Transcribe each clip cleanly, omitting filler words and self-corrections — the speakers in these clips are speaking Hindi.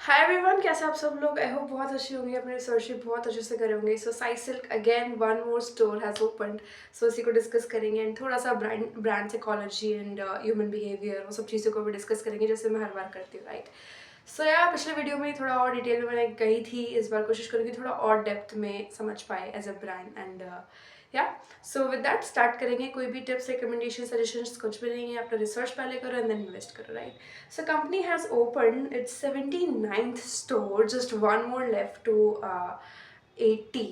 हाय एवरीवन, कैसे आप सब लोग। आई होप बहुत अच्छे होंगे, अपने रिसर्चशिप बहुत अच्छे से करे होंगे। So Sai silk again one more store has opened. So इसी को डिस्कस करेंगे एंड थोड़ा सा brand psychology and human behaviour, वो सब चीज़ों को भी डिस्कस करेंगे जैसे मैं हर बार करती हूँ, राइट। सो यार, पिछले वीडियो में थोड़ा और डिटेल में मैंने गई थी, इस बार कोशिश करूँगी थोड़ा और डेप्थ में समझ पाए एज अ ब्रांड एंड या सो विद दैट स्टार्ट करेंगे। कोई भी टिप्स, रिकमेंडेशन, सजेशंस कुछ भी नहीं है, अपना रिसर्च पहले करो एंड देन इन्वेस्ट करो, right. So company has opened its 79th store, just one more left to 80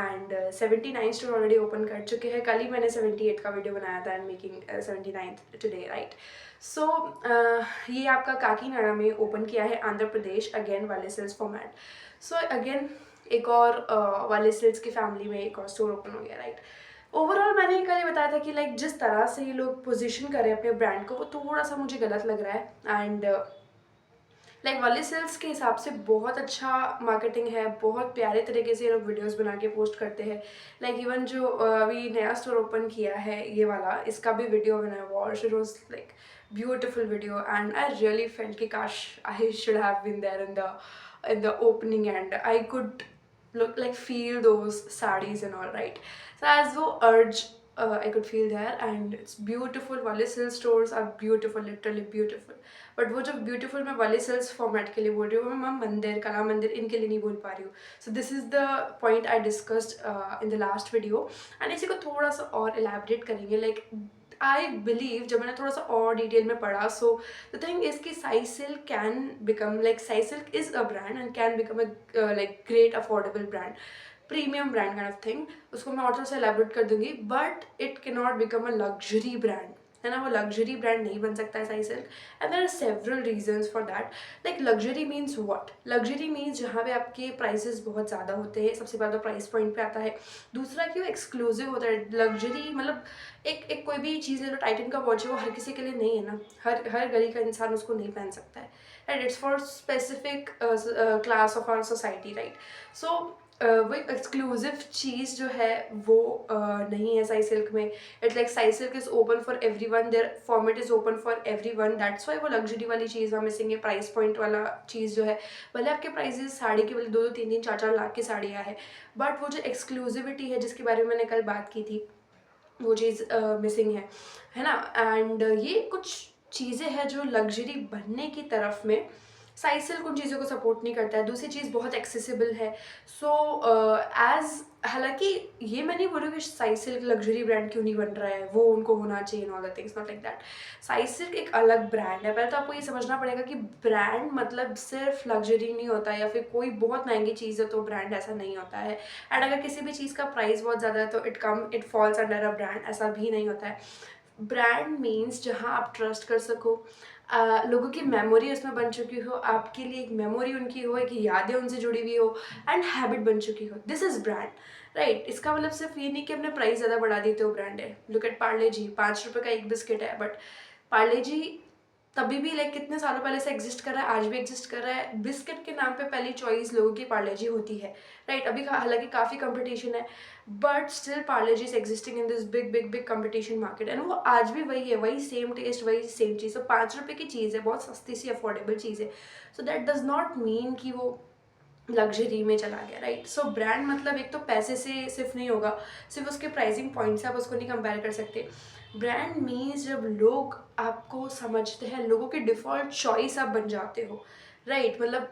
and 79 store already open कर चुके हैं। कल ही मैंने 78 का वीडियो बनाया था and making 79th today, right. So ये आपका काकीनाडा में ओपन किया है, आंध्र प्रदेश, अगेन वाले सेल्स फॉर्मेट। सो अगेन एक और वाले सेल्स की फैमिली में एक और स्टोर ओपन हो गया, राइट। ओवरऑल मैंने कल ये बताया था कि लाइक जिस तरह से ये लोग पोजीशन कर रहे हैं अपने ब्रांड को, वो थोड़ा सा मुझे गलत लग रहा है एंड लाइक वाले सेल्स के हिसाब से बहुत अच्छा मार्केटिंग है, बहुत प्यारे तरीके से ये लोग वीडियोस बना के पोस्ट करते हैं। लाइक इवन जो अभी नया स्टोर ओपन किया है ये वाला, इसका भी video when I watch, it was like beautiful video and I really felt कि काश I should have been there in the opening and I could look like feel those sarees and all, right. So as though urge, I could feel there and it's beautiful. Wale Silk stores are beautiful, literally beautiful. But वो जो ब्यूटीफुल मैं वाले सेल्स फॉर्मेट के लिए बोल रही हूँ, मैं मंदिर, कला मंदिर, इनके लिए नहीं बोल पा रही हूँ। सो this is the point I discussed in the last video and इसी को थोड़ा सा और एलैबोरेट करेंगे। लाइक आई बिलीव, जब मैंने थोड़ा सा और डिटेल में पढ़ा, सो द थिंग इज कि Sai Silk can become like Sai silk is a brand and can become a like great affordable brand, premium brand kind of thing. उसको मैं और थोड़ा सा एलैबोरेट कर दूंगी, but it can not become a luxury brand, है ना। वो लग्जरी ब्रांड नहीं बन सकता है Sai Silk and there are several reasons for that. Like luxury means what? Luxury means जहाँ पे आपके प्राइसेस बहुत ज़्यादा होते हैं, सबसे पहले तो प्राइस पॉइंट पे आता है। दूसरा कि वो एक्सक्लूसिव होता है। लग्जरी मतलब एक एक कोई भी चीज़ है, जो टाइटन का वॉच है, वो हर किसी के लिए नहीं है ना। हर गली का इंसान उसको नहीं पहन सकता है, right. It's for specific class of our society, right. So वो एक्सक्लूसिव चीज़ जो है वो नहीं है साई सिल्क में। It's like Sai silk is open for everyone, there format is open for everyone, that's why वो लग्जरी वाली चीज़ हम मिसिंग है। प्राइस पॉइंट वाला चीज़ जो है, भले आपके प्राइजेस साड़ी के भले 2-2, 3-3, 4-4 लाख की साड़ियाँ है, बट वो जो एक्सक्लूसिविटी है जिसके बारे में मैंने कल बात की थी, वो चीज़ मिसिंग है ना। एंड ये कुछ चीज़ें हैं जो लग्जरी बनने की तरफ में साई सिल्क उन चीज़ों को सपोर्ट नहीं करता है। दूसरी चीज़ बहुत एक्सेसिबल है। सो एज हालांकि ये मैं नहीं बोलूँ कि साई सिल्क लग्जरी ब्रांड क्यों नहीं बन रहा है, वो उनको होना चाहिए, all the things, not like that. Sai silk एक अलग ब्रांड है। पहले तो आपको ये समझना पड़ेगा कि ब्रांड मतलब सिर्फ लग्जरी नहीं होता है, या फिर कोई बहुत महंगी चीज़ है तो ब्रांड, ऐसा नहीं होता है। एंड अगर किसी भी चीज़ का प्राइस बहुत ज़्यादा है तो it falls under a brand, ऐसा भी नहीं होता है। ब्रांड मीन्स जहाँ आप ट्रस्ट कर सको, लोगों की मेमोरी उसमें बन चुकी हो, आपके लिए एक मेमोरी उनकी हो, एक यादें उनसे जुड़ी हुई हो एंड हैबिट बन चुकी हो, दिस इज़ ब्रांड, राइट। इसका मतलब सिर्फ ये नहीं कि अपने प्राइस ज़्यादा बढ़ा देते हो ब्रांड है। लुक एट पार्ले जी, 5 रुपये का एक बिस्किट है, बट पार्ले जी तभी भी लाइक कितने सालों पहले से एग्जिस्ट कर रहा है, आज भी एग्जिस्ट कर रहा है। बिस्किट के नाम पे पहली चॉइस लोगों की पार्ले जी होती है, राइट। अभी हालांकि काफ़ी कंपटीशन है, but still Parle G is existing in this big big big competition market and वो आज भी वही है, वही सेम टेस्ट, वही सेम चीज़। तो 5 रुपये की चीज़ है, बहुत सस्ती सी अफोर्डेबल चीज़ है। So that does not mean कि वो लग्जरी में चला गया, राइट। सो ब्रांड मतलब एक तो पैसे से सिर्फ नहीं होगा, सिर्फ उसके प्राइसिंग पॉइंट से आप उसको नहीं कंपेयर कर सकते। ब्रांड मीन्स जब लोग आपको समझते हैं, लोगों की डिफ़ॉल्ट चॉइस आप बन जाते हो, राइट। मतलब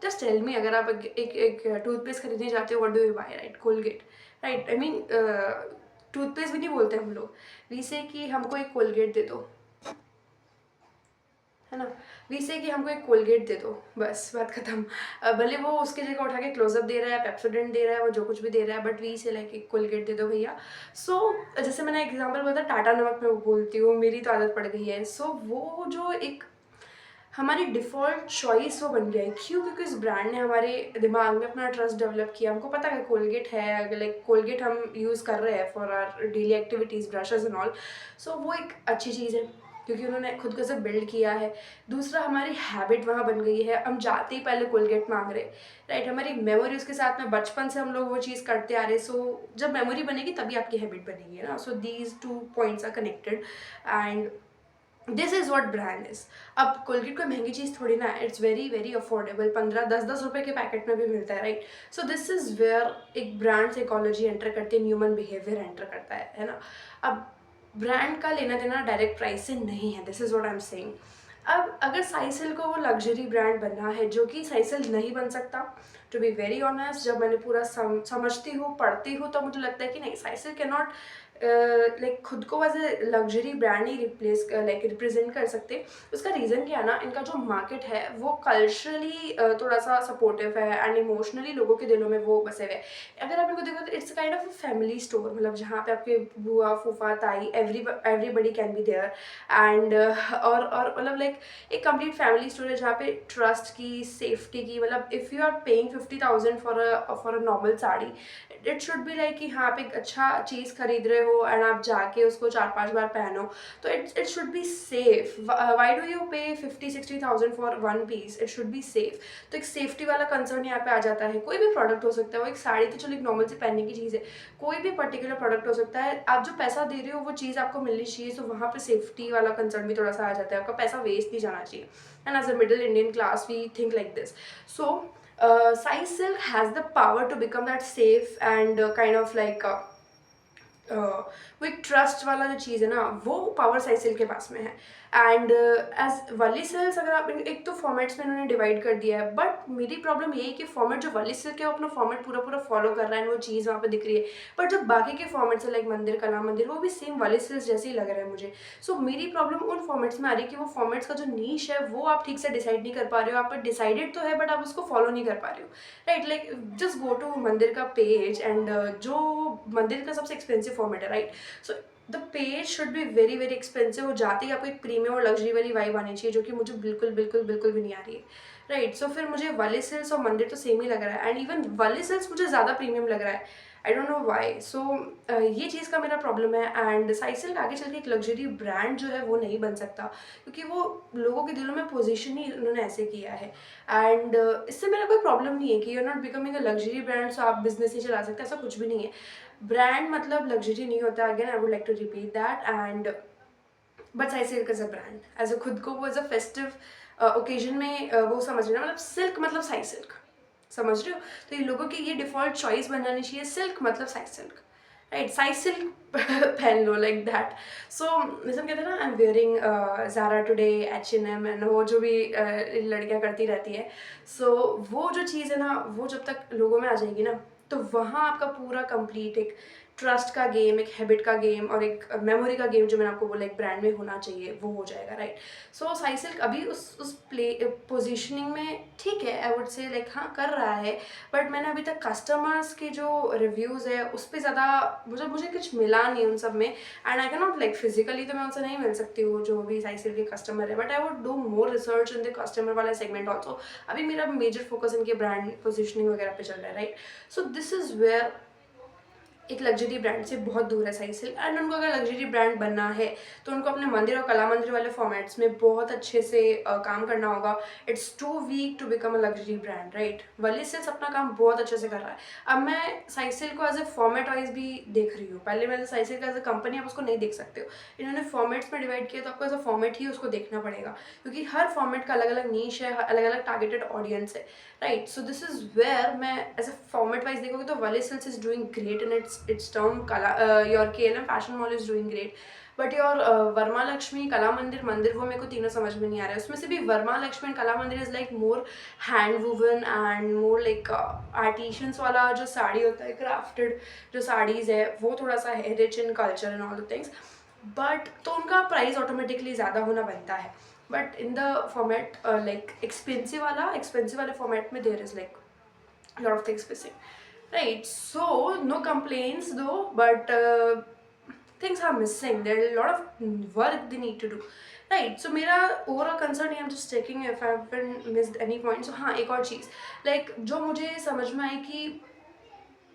जस्ट टेल मी, अगर आप एक टूथपेस्ट खरीदने जाते हो, what do you buy, right? Colgate, right. I mean toothpaste भी नहीं बोलते हम लोग, वी से कि हमको एक कोलगेट दे दो, है ना। वी से कि हमको एक कोलगेट दे दो, बस बात खत्म। भले वो उसकी जगह उठा के क्लोजअप दे रहा है, पेप्सोडेंट दे रहा है, वो जो कुछ भी दे रहा है, बट वी से लाइक एक कोलगेट दे दो भैया। सो जैसे मैंने एग्जांपल बोला था, टाटा नमक में वो बोलती हूँ, मेरी तो आदत पड़ गई है। सो वो जो एक हमारी डिफ़ॉल्ट चॉइस वो बन गया है। क्यों? क्योंकि इस ब्रांड ने हमारे दिमाग में अपना ट्रस्ट डेवलप किया। हमको पता है कोलगेट है, अगर लाइक कोलगेट हम यूज़ कर रहे हैं for our daily activities, brushes and all. So वो एक अच्छी चीज़ है क्योंकि उन्होंने खुद को से बिल्ड किया है। दूसरा, हमारी हैबिट वहाँ बन गई है, हम जाते ही पहले कोलगेट मांग रहे, राइट। हमारी मेमोरी उसके साथ में, बचपन से हम लोग वो चीज़ करते आ रहे। सो जब मेमोरी बनेगी तभी आपकी हैबिट बनेगी, है ना। So these two points are connected and this is what brand is. अब कोलगेट कोई महंगी चीज़ थोड़ी ना है, इट्स वेरी वेरी अफोर्डेबल, 15-10-10 रुपए के पैकेट में भी मिलता है, right. So this is where एक ब्रांड साइकोलॉजी एंटर करती है, ह्यूमन बिहेवियर एंटर करता है ना। अब ब्रांड का लेना देना डायरेक्ट प्राइस से नहीं है, this is what I am saying. अब अगर साइसिल को वो लग्जरी ब्रांड बनना है, जो कि साइसिल नहीं बन सकता, टू बी वेरी ऑनेस्ट, जब मैंने पूरा समझती हूँ, पढ़ती हूँ, तो मुझे लगता है कि नहीं, साइसिल कैन नॉट लाइक खुद को एज ए लग्जरी ब्रांड ही रिप्लेस लाइक रिप्रेजेंट कर सकते। उसका रीज़न क्या है ना, इनका जो मार्केट है वो कल्चरली थोड़ा सा सपोर्टिव है एंड इमोशनली लोगों के दिलों में वो बसे हुए हैं। अगर आप इनको देखो तो it's kind of a family store, मतलब जहाँ पे आपके बुआ फूफा ताई everybody can be there and और मतलब लाइक एक कंप्लीट फैमिली स्टोर है जहाँ पे ट्रस्ट की, सेफ्टी की, मतलब if you are paying 50,000 for a normal sari, it should be like कि हाँ आप एक अच्छा चीज़ खरीद रहे हो एंड आप जाके उसको 4-5 बार पहनो, तो it should be safe. Why do you pay 50-60,000 for one piece? It should be safe. तो एक सेफ्टी वाला कंसर्न यहाँ पे आ जाता है। कोई भी प्रोडक्ट हो सकता है, वो एक साड़ी तो चलो एक नॉर्मल से पहनने की चीज़ है, कोई भी पर्टिकुलर प्रोडक्ट हो सकता है, आप जो पैसा दे रहे हो वो चीज़ आपको मिलनी चाहिए, तो वहाँ पे सेफ्टी वाला कंसर्न भी थोड़ा सा आ जाता है, आपका पैसा वेस्ट नहीं जाना चाहिए। And as a middle Indian class we think like this. So Sai Silk has the power to become that safe and kind of like वो एक ट्रस्ट वाला जो चीज़ है ना, वो पावर साइकिल के पास में है। एंड एज वाली सेल्स, अगर आप एक तो फॉर्मेट्स में इन्होंने डिवाइड कर दिया है, बट मेरी प्रॉब्लम ये है कि फॉर्मेट जो वाली सेल के वो अपना फॉर्मेट पूरा पूरा फॉलो कर रहा है, वो चीज़ वहाँ पे दिख रही है, बट जो बाकी के फॉर्मेट्स है लाइक मंदिर, कला मंदिर, वो भी सेम वाली सेल्स जैसे ही लग रहा है मुझे। सो मेरी प्रॉब्लम उन फॉर्मेट्स में आ रही है कि वो फॉर्मेट्स का जो नीश है वो आप ठीक से डिसाइड नहीं कर पा रहे हो, आप डिसाइडेड तो है बट आप उसको फॉलो नहीं कर पा रहे हो, right. Like just go to Mandir का पेज एंड जो मंदिर का सबसे एक्सपेंसिव फॉर्मेट है, right. So the page should be very very expensive, और जाते ही आपको एक प्रीमियम और लग्जरी वाली वाइब आनी चाहिए, जो कि मुझे बिल्कुल बिल्कुल बिल्कुल भी नहीं आ रही है, राइट। सो फिर मुझे वाली सिल्स और मंदिर तो सेम ही लग रहा है, एंड इवन वाली सिल्स मुझे ज़्यादा प्रीमियम लग रहा है, आई डोंट नो वाई। सो ये चीज़ का मेरा प्रॉब्लम है, एंड साइसिल्क आगे चल के एक लग्जरी ब्रांड जो है वो नहीं बन सकता, क्योंकि वो लोगों के दिलों में पोजीशन ही उन्होंने ऐसे किया है। एंड इससे मेरा कोई प्रॉब्लम नहीं है कि you are not becoming a luxury brand, so आप बिजनेस नहीं चला सकते, ऐसा कुछ भी नहीं है। ब्रांड मतलब लग्जरी नहीं होता, again I would like to repeat that. And but I silk as a brand, as a खुद को वो एज अ फेस्टिव ओकेजन में वो समझ रहे ना, मतलब सिल्क मतलब साई सिल्क, समझ रहे हो। तो ये लोगों की ये डिफ़ॉल्ट चॉइस बन जानी चाहिए, सिल्क मतलब Sai silk, right, Sai silk पहन लो लाइक दैट। सो जैसे हम कहते हैं ना, I am wearing Zara today, H&M, and वो जो भी लड़कियां करती रहती है। सो वो जो चीज़ है ना, वो जब तक लोगों में आ जाएगी ना, तो वहाँ आपका पूरा कंप्लीट एक ट्रस्ट का गेम, एक हैबिट का गेम और एक मेमोरी का गेम, जो मैंने आपको बोला एक ब्रांड में होना चाहिए, वो हो जाएगा, राइट। सो साई सिल्क अभी उस प्ले पोजिशनिंग में ठीक है, आई वुड से लाइक हाँ कर रहा है, बट मैंने अभी तक कस्टमर्स के जो रिव्यूज़ है उस पर ज़्यादा मुझे कुछ मिला नहीं उन सब में। And I can not like physically तो मैं उनसे नहीं मिल सकती हूँ जो भी साई सिल्क के कस्टमर है, but I would do more research in the customer वाला सेगमेंट ऑल्सो। अभी मेरा मेजर फोकस इनके ब्रांड पोजिशनिंग वगैरह पे चल रहा है, right. So this is where एक लग्जरी ब्रांड से बहुत दूर है साई सिल्क। एंड उनको अगर लग्जरी ब्रांड बनना है तो उनको अपने मंदिर और कला मंदिर वाले फॉर्मेट्स में बहुत अच्छे से काम करना होगा। It's too weak to become a luxury brand, right. वली सिल्क अपना काम बहुत अच्छे से कर रहा है। अब मैं साई सिल्क को एज ए फॉर्मेट वाइज भी देख रही हूँ, पहले मैं Sai Silk as a company आप उसको नहीं देख सकते हो, इन्होंने फॉर्मेट्स में डिवाइड किया, तो आपको एज अ फॉर्मेट ही उसको देखना पड़ेगा, क्योंकि हर फॉर्मेट का अलग अलग नीश है, अलग अलग टारगेटेड ऑडियंस है, right. So this is where मैं एज अ फॉर्मेट वाइज देखोगे तो वली silk is doing great in its term, Kala your KLM fashion mall is doing great, but your Varma Lakshmi, Kala Mandir, मंदिर वो मेरे को तीनों समझ में नहीं आ रहा है। उसमें से भी वर्मा लक्ष्मी एंड कला मंदिर is like more hand woven and more like artisans वाला जो साड़ी होता है, क्राफ्टेड जो साड़ीज़ है, वो थोड़ा सा है rich in culture and all the things, but तो उनका प्राइस ऑटोमेटिकली ज़्यादा होना बनता है। But in the format like expensive वाले फॉर्मेट में there is like lot of things missing, right? So no complaints though, but things are missing, there are a lot of work they need to do, right? So मेरा overall concern है, I'm just checking if I haven't missed any point. So हाँ, एक और चीज़ like जो मुझे समझ में आई कि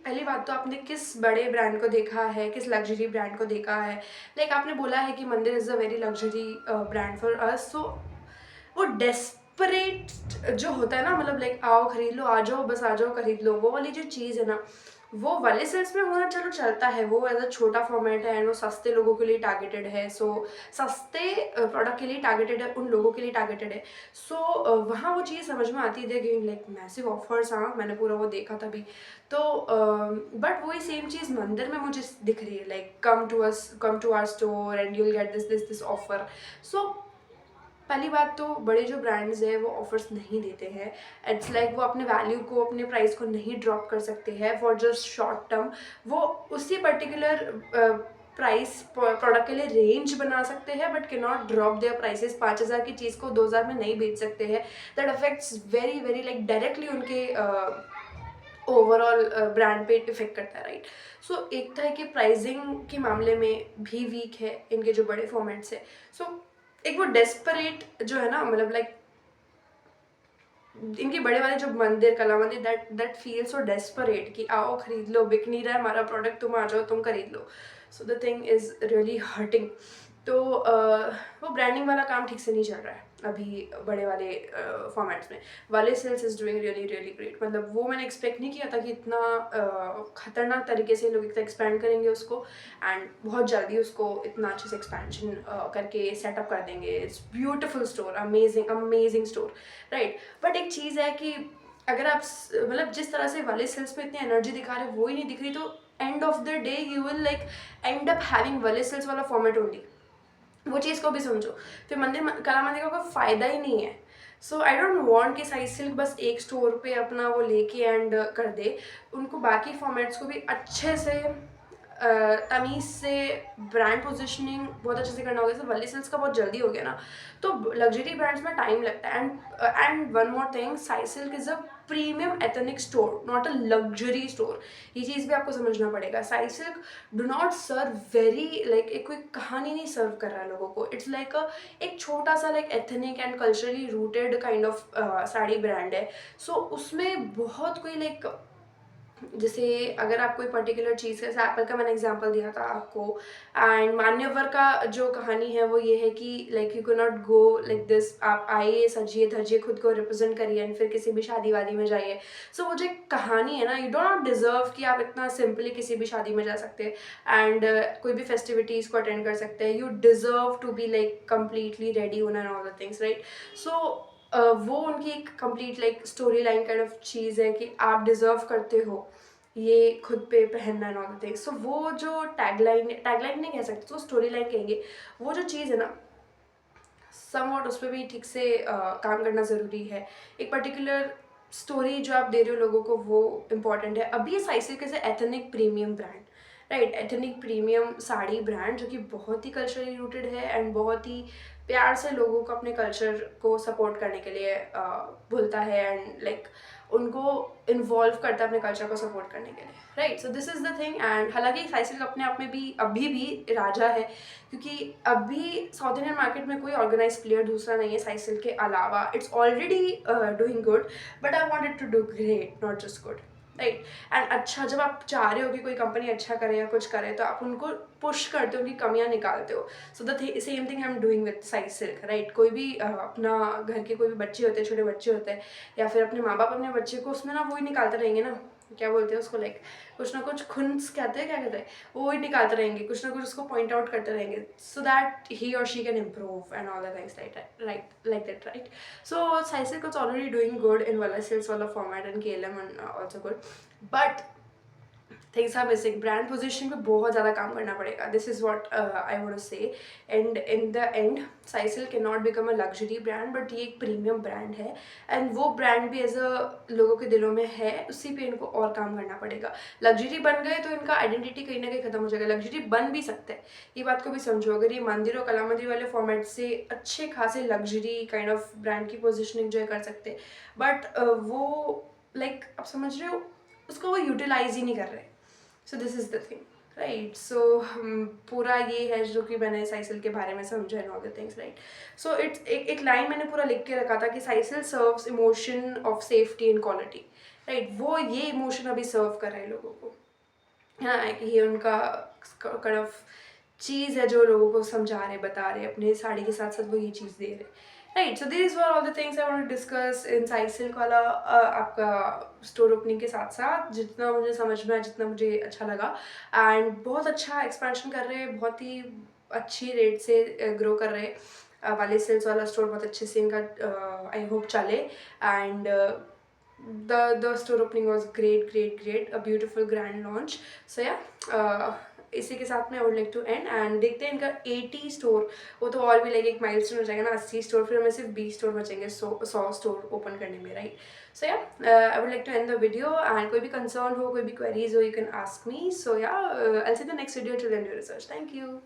पहली बात तो आपने किस बड़े ब्रांड को देखा है, किस लग्जरी ब्रांड को देखा है। लाइक आपने बोला है कि Mandir is a very luxury brand for us, so वो डेस्परेट जो होता है ना, मतलब लाइक आओ खरीद लो, आ जाओ बस आ जाओ खरीद लो, वो वाली जो चीज़ है ना, वो वाले सेल्स में होना चलो चलता है, वो एज अ छोटा फॉर्मेट है एंड वो सस्ते लोगों के लिए टारगेटेड है, सो सस्ते प्रोडक्ट के लिए टारगेटेड है, उन लोगों के लिए टारगेटेड है। सो वहाँ वो चीज़ समझ में आती है कि लाइक मैसिव ऑफर्स, हाँ मैंने पूरा वो देखा था भी। तो बट वही सेम चीज़ मंदिर में मुझे दिख रही है, like come to our store and you will get this offer. So पहली बात तो बड़े जो ब्रांड्स हैं वो ऑफर्स नहीं देते हैं। इट्स लाइक वो अपने वैल्यू को, अपने प्राइस को नहीं ड्रॉप कर सकते हैं फॉर जस्ट शॉर्ट टर्म। वो उसी पर्टिकुलर प्राइस प्रोडक्ट के लिए रेंज बना सकते हैं बट के नॉट ड्रॉप देयर प्राइसेस। 5,000 की चीज़ को 2,000 में नहीं बेच सकते हैं। That affects very very like directly उनके ओवरऑल ब्रांड पे इफेक्ट करता है, राइट। सो एक था कि प्राइसिंग के मामले में भी वीक है इनके जो बड़े फॉर्मेट्स है। सो एक वो डेस्परेट जो है ना, मतलब लाइक इनके बड़े वाले जो मंदिर, कला मंदिर, that that feel so desperate कि आओ खरीद लो, बिक नहीं रहा है हमारा प्रोडक्ट, तुम आ जाओ तुम खरीद लो। So the thing is really hurting. तो वो ब्रांडिंग वाला काम ठीक से नहीं चल रहा है अभी बड़े वाले फॉर्मेट्स में। वाले sales is doing really really great. मतलब वो मैंने एक्सपेक्ट नहीं किया था कि इतना खतरनाक तरीके से लोग इतना एक्सपैंड करेंगे उसको, एंड बहुत जल्दी उसको इतना अच्छे से एक्सपेंशन करके सेटअप कर देंगे। It's beautiful store, amazing amazing store, right. But एक चीज़ है कि अगर आप मतलब जिस तरह से वाले सेल्स में इतनी एनर्जी दिखा रहे वो ही नहीं दिख रही, तो end of the day you will like and up having वाले सेल्स वाला फॉर्मेट ओनली। वो चीज़ को भी समझो, फिर कला मंदिर का कोई फ़ायदा ही नहीं है। सो आई डोंट वांट कि साइज सिल्क बस एक स्टोर पे अपना वो लेके एंड कर दे। उनको बाकी फॉर्मेट्स को भी अच्छे से तमीज़ से ब्रांड पोजिशनिंग बहुत अच्छे से करना होगा। जैसे वली सिल्क्स का बहुत जल्दी हो गया ना, तो लग्जरी ब्रांड्स में टाइम लगता है। And one more thing, Sai Silk is a premium ethnic store, not a luxury store. ये चीज़ भी आपको समझना पड़ेगा। Sai Silk do not serve very like, एक कोई कहानी नहीं सर्व कर रहा है लोगों को। इट्स लाइक एक छोटा सा like ethnic and culturally rooted kind of sari brand है। सो उसमें बहुत कोई लाइक, जैसे अगर आप कोई पर्टिकुलर चीज़ है, जैसे एप्पल का मैंने एग्जांपल दिया था आपको, एंड मान्यवर का जो कहानी है वो ये है कि like you can not go like this, आप आइए सजिए धजिए खुद को रिप्रेजेंट करिए एंड फिर किसी भी शादी वादी में जाइए। सो वो जो एक कहानी है ना, यू डो नॉट डिजर्व कि आप इतना सिंपली किसी भी शादी में जा सकते हैं एंड कोई भी फेस्टिविटीज़ को अटेंड कर सकते हैं। You deserve to be like completely ready on and all the things, right. So वो उनकी एक complete like story line kind of चीज़ है कि आप डिजर्व करते हो ये खुद पे पहनना एंड ऑल द थिंग्स। सो वो जो टैगलाइन नहीं कह सकते, तो स्टोरी लाइन कहेंगे। वो जो चीज़ है ना, समवॉट उस पर भी ठीक से काम करना ज़रूरी है। एक पर्टिकुलर स्टोरी जो आप दे रहे हो लोगों को वो इम्पॉर्टेंट है। अभी ये साइसिल कैसे ethnic premium brand, right, ethnic premium sari brand जो कि बहुत ही कल्चरली रूटेड है एंड बहुत ही प्यार से लोगों को अपने कल्चर को सपोर्ट करने के लिए बोलता है एंड लाइक उनको इन्वॉल्व करता है अपने कल्चर को सपोर्ट करने के लिए, right. So this is the thing. And हालांकि साइसिल अपने आप में भी अभी भी राजा है, क्योंकि अभी साउथ इंडियन मार्केट में कोई ऑर्गेनाइज प्लेयर दूसरा नहीं है साइसिल के अलावा। It's already doing good, but I wanted to do great, not just good, right. And अच्छा, जब आप चाह रहे हो कि कोई कंपनी अच्छा करे या कुछ करे तो आप उनको पुश करते हो, उनकी कमियां निकालते हो। So the same thing I am doing with size silk, right. कोई भी अपना घर के कोई भी बच्चे होते हैं, छोटे बच्चे होते हैं, या फिर अपने माँ बाप अपने बच्चे को उसमें ना वही निकालते रहेंगे ना, क्या बोलते हैं उसको, लाइक कुछ ना कुछ खुन्स कहते हैं, क्या कहते हैं, वो ही निकालते रहेंगे, कुछ ना कुछ उसको पॉइंट आउट करते रहेंगे, सो दैट ही और she can improve and all the things, right, like that, right. So साइसिल was already doing good in Wala sales wala format and KLM and also good, but things are missing. Brand position पे बहुत ज़्यादा काम करना पड़ेगा। This is what I want to say. And in the end साइसिल can not become a luxury brand, but ये एक प्रीमियम ब्रांड है एंड वो ब्रांड भी एज अ लोगों के दिलों में है, उसी पे इनको और काम करना पड़ेगा। लग्जरी बन गए तो इनका आइडेंटिटी कहीं ना कहीं खत्म हो जाएगा। लग्जरी बन भी सकते हैं, ये बात को भी समझो। अगर ये मंदिर और कला मंदिर वाले फॉर्मेट से अच्छे खासे लग्जरी काइंड ऑफ ब्रांड की पोजिशनिंग जो है कर सकते हैं, बट वो लाइक आप समझ रहे हो, उसको वो यूटिलाइज ही नहीं कर रहे। So this is the thing, right. So पूरा ये है जो कि मैंने साइसिल के बारे में समझा and all the things, right. So it's एक लाइन मैंने पूरा लिख के रखा था कि साइसिल serves emotion of safety and quality, right. वो ये इमोशन अभी सर्व कर रहे हैं लोगों को, है ना, कि ये उनका काइंड ऑफ चीज़ है जो लोगों को समझा रहे, बता रहे, अपने साड़ी के साथ साथ वो ये चीज़ दे रहे, right, so this were all the things I want to discuss in Sai Silk वाला आपका स्टोर ओपनिंग के साथ साथ, जितना मुझे समझ में आया, जितना मुझे अच्छा लगा। एंड बहुत अच्छा एक्सपेंशन कर रहे हैं, बहुत ही अच्छी रेट से ग्रो कर रहे हैं। वाले सेल्स वाला स्टोर बहुत अच्छे से इनका आई होप चले। And the store opening was great, a beautiful grand launch. So yeah, इसी के साथ में I would like to end, and देखते हैं इनका 80 स्टोर, वो तो और भी लाइक एक माइलस्टोन हो जाएगा ना, 80 स्टोर, फिर हमें सिर्फ 20 स्टोर बचेंगे 100 स्टोर ओपन करने में, right. So ya I would like to end the video, and कोई भी कंसर्न हो, कोई भी क्वेरीज हो, you can ask me. So ya I will see the next video, till then do research. Thank you.